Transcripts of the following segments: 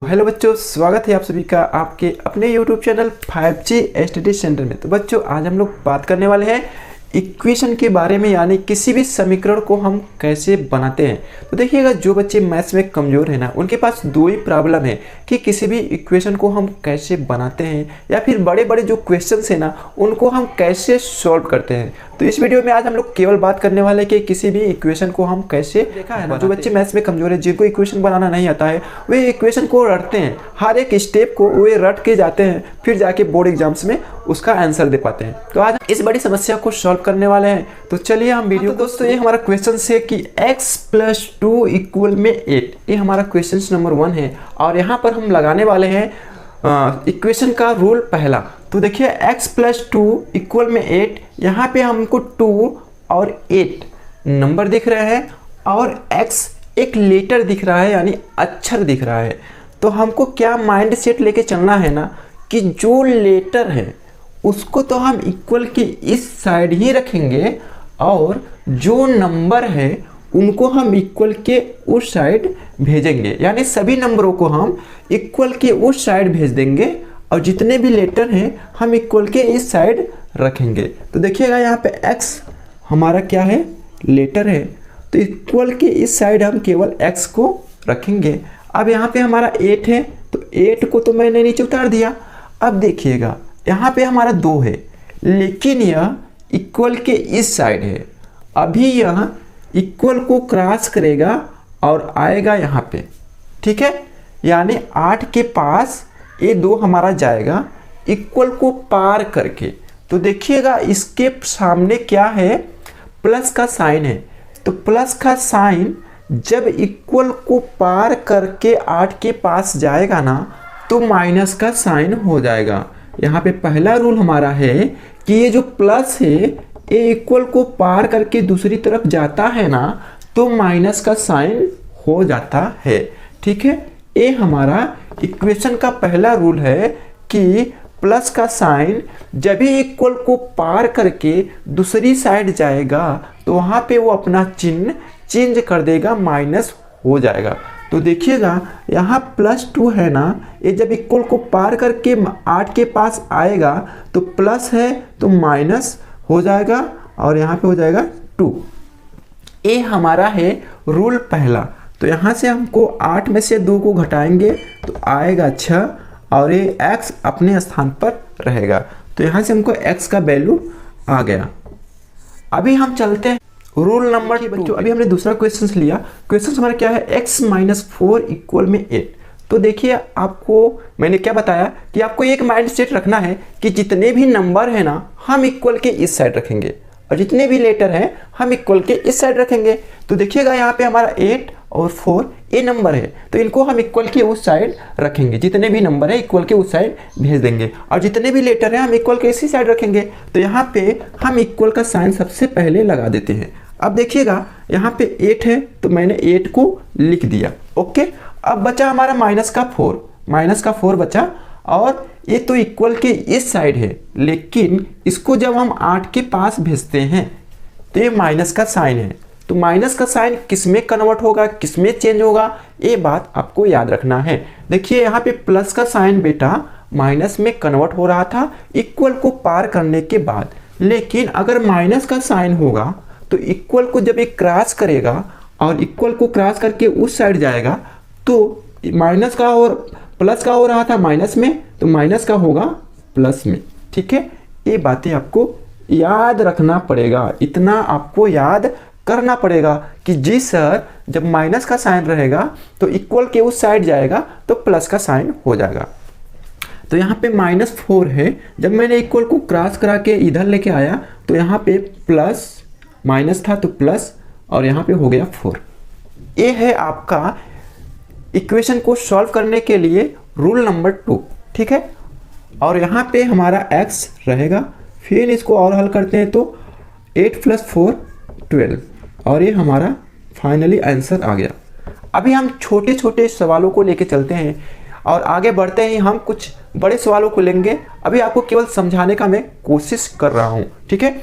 Hello बच्चों, स्वागत है आप सभी का आपके अपने YouTube channel 5G study centre में। तो बच्चों, आज हम लोग बात करने वाले हैं इक्वेशन के बारे में, यानी किसी भी समीकरण को हम कैसे बनाते हैं। तो देखिएगा, जो बच्चे मैथ्स में कमज़ोर है ना, उनके पास दो ही प्रॉब्लम है कि किसी भी इक्वेशन को हम कैसे बनाते हैं या फिर बड़े बड़े जो क्वेश्चंस है ना, उनको हम कैसे सॉल्व करते हैं। तो इस वीडियो में आज हम लोग केवल बात करने वाले हैं कि किसी भी इक्वेशन को हम कैसे देखा है ना, जो बच्चे मैथ्स में कमज़ोर है, जिनको इक्वेशन बनाना नहीं आता है, वे इक्वेशन को रटते हैं, हर एक स्टेप को वे रट के जाते हैं, फिर जाके बोर्ड एग्जाम्स में उसका आंसर दे पाते हैं। तो आज इस बड़ी समस्या को सॉल्व करने वाले हैं। तो चलिए हम वीडियो दोस्तों, ये हमारा क्वेश्चन है कि x + 2 = 8, ये हमारा क्वेश्चन नंबर 1 है। और यहाँ पर हम लगाने वाले हैं इक्वेशन का रूल पहला। तो देखिए, x + 2 = 8, यहाँ पे हमको 2 और 8 नंबर दिख रहे हैं और x एक लेटर दिख रहा है, यानी अक्षर दिख रहा है। तो हमको क्या माइंड सेट लेके चलना है ना, कि जो लेटर है उसको तो हम इक्वल के इस साइड ही रखेंगे और जो नंबर है उनको हम इक्वल के उस साइड भेजेंगे, यानी सभी नंबरों को हम इक्वल के उस साइड भेज देंगे और जितने भी लेटर हैं हम इक्वल के इस साइड रखेंगे। तो देखिएगा, यहाँ पे x हमारा क्या है, लेटर है, तो इक्वल के इस साइड हम केवल x को रखेंगे। अब यहाँ पे हमारा 8 है, तो 8 को तो मैंने नीचे उतार दिया। अब देखिएगा, यहाँ पे हमारा 2 है, लेकिन यह इक्वल के इस साइड है। अभी यह इक्वल को क्रॉस करेगा और आएगा यहाँ पे, ठीक है, यानी 8 के पास ये 2 हमारा जाएगा इक्वल को पार करके। तो देखिएगा, इसके सामने क्या है, प्लस का साइन है। तो प्लस का साइन जब इक्वल को पार करके 8 के पास जाएगा ना, तो माइनस का साइन हो जाएगा। यहाँ पे पहला रूल हमारा है कि ये जो प्लस है ये इक्वल को पार करके दूसरी तरफ जाता है ना, तो माइनस का साइन हो जाता है, ठीक है। ये हमारा इक्वेशन का पहला रूल है कि प्लस का साइन जब भी इक्वल को पार करके दूसरी साइड जाएगा तो वहाँ पे वो अपना चिन्ह चेंज कर देगा, माइनस हो जाएगा। तो देखिएगा, यहाँ +2 है ना, ये जब इक्वल को पार करके 8 के पास आएगा तो प्लस है तो माइनस हो जाएगा और यहाँ पे हो जाएगा 2। ये हमारा है रूल पहला। तो यहाँ से हमको 8 में से 2 को घटाएंगे तो आएगा 6 और ये x अपने स्थान पर रहेगा। तो यहाँ से हमको x का वैल्यू आ गया। अभी हम चलते हैं रूल नंबर 2। अभी हमने दूसरा क्वेश्चन लिया। क्वेश्चन हमारा क्या है, x - 4 = 8। तो देखिए, आपको मैंने क्या बताया कि आपको एक माइंड सेट रखना है कि जितने भी नंबर है ना, हम इक्वल के इस साइड रखेंगे और जितने भी लेटर हैं हम इक्वल के इस साइड रखेंगे। तो देखिएगा, यहाँ पे हमारा 8 और 4 ये नंबर है, तो इनको हम इक्वल के उस साइड रखेंगे। जितने भी नंबर है इक्वल के उस साइड भेज देंगे और जितने भी लेटर हैं हम इक्वल के इसी साइड रखेंगे। तो यहाँ पे हम इक्वल का साइन सबसे पहले लगा देते हैं। अब देखिएगा, यहाँ पे 8 है तो मैंने 8 को लिख दिया, ओके। अब बचा हमारा माइनस का 4 बचा, और ये तो इक्वल के इस साइड है, लेकिन इसको जब हम 8 के पास भेजते हैं तो ये माइनस का साइन है। तो माइनस का साइन किस में कन्वर्ट होगा, किस में चेंज होगा, ये बात आपको याद रखना है। देखिए, यहाँ पे प्लस का साइन बेटा माइनस में कन्वर्ट हो रहा था इक्वल को पार करने के बाद, लेकिन अगर माइनस का साइन होगा तो इक्वल को जब एक क्रॉस करेगा और इक्वल को क्रॉस करके उस साइड जाएगा, तो माइनस का और प्लस का हो रहा था माइनस में, तो माइनस का होगा प्लस में, ठीक है। ये बातें आपको याद रखना पड़ेगा, इतना आपको याद करना पड़ेगा कि जी सर, जब माइनस का साइन रहेगा तो इक्वल के उस साइड जाएगा तो प्लस का साइन हो जाएगा। तो यहाँ पे -4 है, जब मैंने इक्वल को क्रॉस करा के इधर लेके आया तो यहाँ पे प्लस माइनस था तो प्लस, और यहाँ पे हो गया 4। ये है आपका इक्वेशन को सॉल्व करने के लिए रूल नंबर 2, ठीक है। और यहाँ पे हमारा x रहेगा, फिर इसको और हल करते हैं तो 8 + 4 12, और ये हमारा फाइनली आंसर आ गया। अभी हम छोटे छोटे सवालों को लेके चलते हैं और आगे बढ़ते ही हम कुछ बड़े सवालों को लेंगे। अभी आपको केवल समझाने का मैं कोशिश कर रहा हूँ, ठीक है।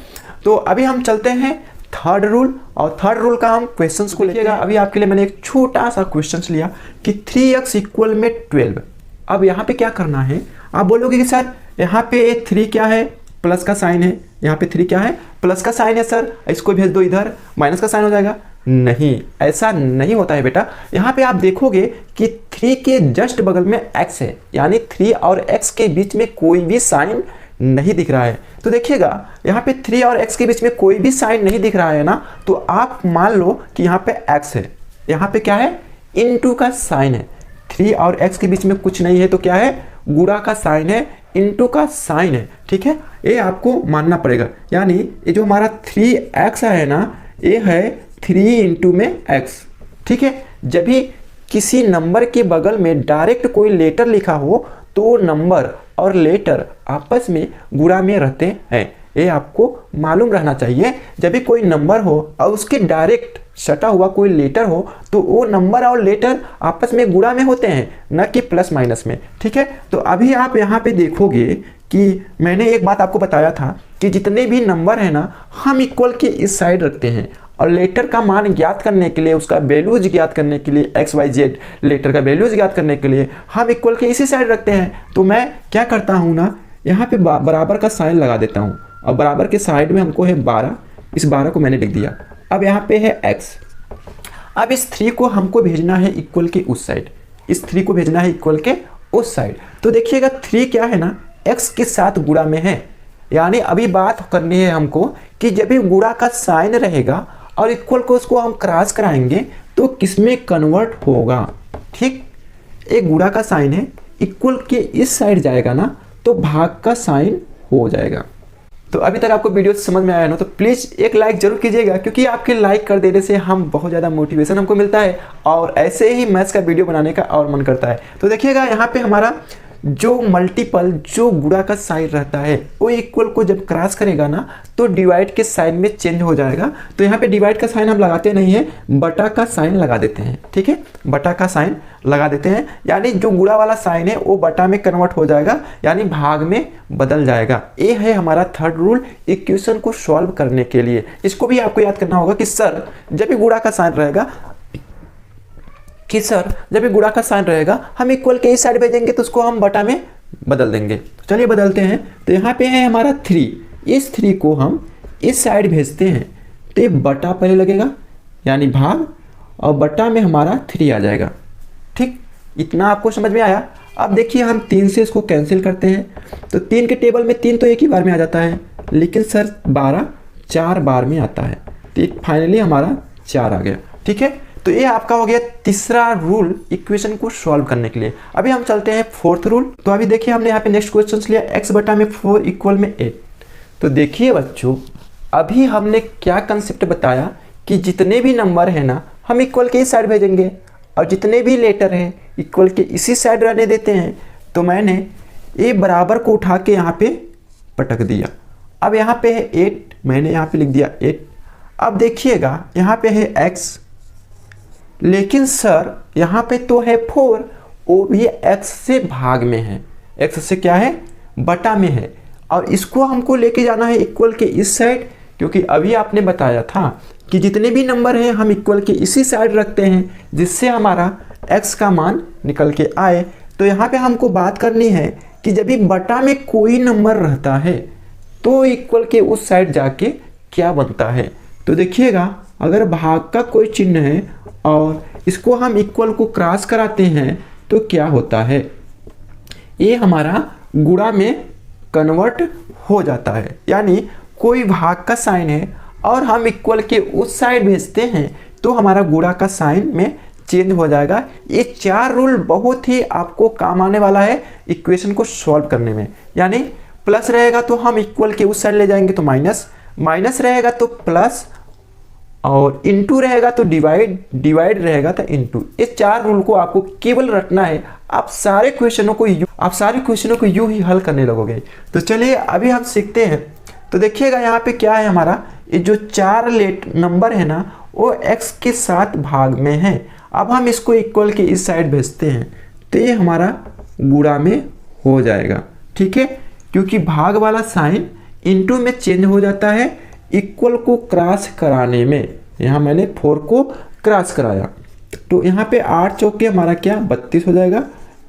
तो अभी हम चलते हैं थर्ड रूल, और थर्ड रूल का हम क्वेश्चंस को लिखिएगा। अभी आपके लिए मैंने एक छोटा सा क्वेश्चंस लिया कि 3x इक्वल में 12। अब यहाँ पे क्या करना है, आप बोलोगे कि सर यहाँ पे 3 क्या है, प्लस का साइन है, यहाँ पे 3 क्या है, प्लस का साइन है सर, इसको भेज दो इधर, माइनस का साइन हो जाएगा। नहीं, ऐसा नहीं होता है बेटा। यहाँ पे आप देखोगे कि 3 के जस्ट बगल में x है, यानी 3 और x के बीच में कोई भी साइन नहीं दिख रहा है। तो देखिएगा यहाँ पे 3 और x के बीच में कोई भी साइन नहीं दिख रहा है ना, तो आप मान लो कि यहाँ पे x है, यहाँ पे क्या है, इनटू का साइन है। 3 और x के बीच में कुछ नहीं है तो क्या है, गुणा का साइन है, इनटू का साइन है। ठीक है, ये आपको मानना पड़ेगा। यानी ये जो हमारा 3x है ना, ये है 3 इंटू में x। ठीक है, जब भी किसी नंबर के बगल में डायरेक्ट कोई लेटर लिखा हो तो नंबर और लेटर आपस में गुणा में रहते हैं, ये आपको मालूम रहना चाहिए। जब भी कोई नंबर हो और उसके डायरेक्ट सटा हुआ कोई लेटर हो तो वो नंबर और लेटर आपस में गुणा में होते हैं, न कि प्लस माइनस में। ठीक है, तो अभी आप यहाँ पे देखोगे कि मैंने एक बात आपको बताया था कि जितने भी नंबर है ना, हम इक्वल के इस साइड रखते हैं, और लेटर का मान ज्ञात करने के लिए, उसका वैल्यूज ज्ञात करने के लिए, एक्स वाई जेड लेटर का वैल्यूज ज्ञात करने के लिए हम इक्वल के इसी साइड रखते हैं। तो मैं क्या करता हूँ ना, यहाँ पे बराबर का साइन लगा देता हूँ, और बराबर के साइड में हमको है 12, इस 12 को मैंने लिख दिया। अब यहाँ पे है x, अब इस 3 को हमको भेजना है इक्वल के उस साइड, इस 3 को भेजना है इक्वल के उस साइड। तो देखिएगा 3 क्या है ना, x के साथ गुणा में है। यानी अभी बात करनी है हमको कि जब भी गुणा का साइन रहेगा और इक्वल को उसको हम क्रॉस कराएंगे तो किसमें कन्वर्ट होगा। ठीक, एक गुणा का साइन है, इक्वल के इस साइड जाएगा ना तो भाग का साइन हो जाएगा। तो अभी तक आपको वीडियो समझ में आया ना, तो प्लीज़ एक लाइक जरूर कीजिएगा, क्योंकि आपके लाइक कर देने से हम बहुत ज़्यादा मोटिवेशन हमको मिलता है और ऐसे ही मैथ्स का वीडियो बनाने का और मन करता है। तो देखिएगा यहाँ पे हमारा जो मल्टीपल, जो गुणा का साइन रहता है वो इक्वल को जब क्रॉस करेगा ना तो डिवाइड के साइन में चेंज हो जाएगा। तो यहाँ पे डिवाइड का साइन हम लगाते नहीं है, बटा का साइन लगा देते हैं। ठीक है, बटा का साइन लगा देते हैं, यानी जो गुणा वाला साइन है वो बटा में कन्वर्ट हो जाएगा, यानी भाग में बदल जाएगा। ये है हमारा थर्ड रूल इक्वेशन को सॉल्व करने के लिए। इसको भी आपको याद करना होगा कि सर जब भी गुणा का साइन रहेगा, जब भी गुणा का साइन रहेगा हम इक्वल के इस साइड भेजेंगे तो उसको हम बटा में बदल देंगे। चलिए बदलते हैं। तो यहाँ पे है हमारा 3, इस 3 को हम इस साइड भेजते हैं तो ये बटा पहले लगेगा, यानी भाग, और बटा में हमारा 3 आ जाएगा। ठीक, इतना आपको समझ में आया। अब देखिए हम 3 से इसको कैंसिल करते हैं, तो 3 के टेबल में 3 तो एक ही बार में आ जाता है, लेकिन सर 12 4 बार में आता है, तो फाइनली हमारा 4 आ गया। ठीक है, तो ये आपका हो गया तीसरा रूल इक्वेशन को सॉल्व करने के लिए। अभी हम चलते हैं फोर्थ रूल। तो अभी देखिए हमने यहाँ पे नेक्स्ट क्वेश्चन लिया, x बटा में 4 इक्वल में 8। तो देखिए बच्चों, अभी हमने क्या कंसेप्ट बताया कि जितने भी नंबर है ना हम इक्वल के इस साइड भेजेंगे, और जितने भी लेटर हैं इक्वल के इसी साइड रहने देते हैं। तो मैंने ये बराबर को उठा के यहाँ पे पटक दिया। अब यहाँ पे है 8, मैंने यहाँ पे लिख दिया 8। अब देखिएगा यहाँ पे है x, लेकिन सर यहाँ पे तो है 4, वो भी x से भाग में है, x से क्या है, बटा में है, और इसको हमको लेके जाना है इक्वल के इस साइड, क्योंकि अभी आपने बताया था कि जितने भी नंबर हैं हम इक्वल के इसी साइड रखते हैं जिससे हमारा x का मान निकल के आए। तो यहाँ पे हमको बात करनी है कि जब भी बटा में कोई नंबर रहता है तो इक्वल के उस साइड जाके क्या बनता है। तो देखिएगा अगर भाग का कोई चिन्ह है और इसको हम इक्वल को क्रॉस कराते हैं तो क्या होता है, ये हमारा गुणा में कन्वर्ट हो जाता है। यानी कोई भाग का साइन है और हम इक्वल के उस साइड भेजते हैं तो हमारा गुणा का साइन में चेंज हो जाएगा। ये 4 रूल बहुत ही आपको काम आने वाला है इक्वेशन को सॉल्व करने में। यानी प्लस रहेगा तो हम इक्वल के उस साइड ले जाएंगे तो माइनस, माइनस रहेगा तो प्लस, और इनटू रहेगा तो डिवाइड, डिवाइड रहेगा तो इनटू। इस 4 रूल को आपको केवल रटना है, आप सारे क्वेश्चनों को यूं ही हल करने लगोगे। तो चलिए अभी हम सीखते हैं। तो देखिएगा यहाँ पे क्या है हमारा, ये जो 4 नंबर है ना वो x के साथ भाग में है। अब हम इसको इक्वल के इस साइड भेजते हैं तो ये हमारा गुणा में हो जाएगा। ठीक है, क्योंकि भाग वाला साइन इनटू में चेंज हो जाता है, इक्वल को क्रॉस कराने में, यहाँ मैंने 4 को क्रॉस कराया तो यहाँ पे 8 चौके हमारा क्या 32 हो जाएगा।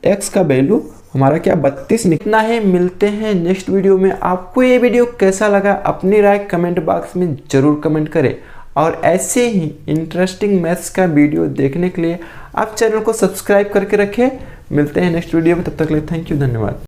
x का वैल्यू हमारा क्या 32 निकलना है। मिलते हैं नेक्स्ट वीडियो में। आपको ये वीडियो कैसा लगा अपनी राय कमेंट बॉक्स में ज़रूर कमेंट करें, और ऐसे ही इंटरेस्टिंग मैथ्स का वीडियो देखने के लिए आप चैनल को सब्सक्राइब करके रखें। मिलते हैं नेक्स्ट वीडियो में, तब तक के लिए थैंक यू, धन्यवाद।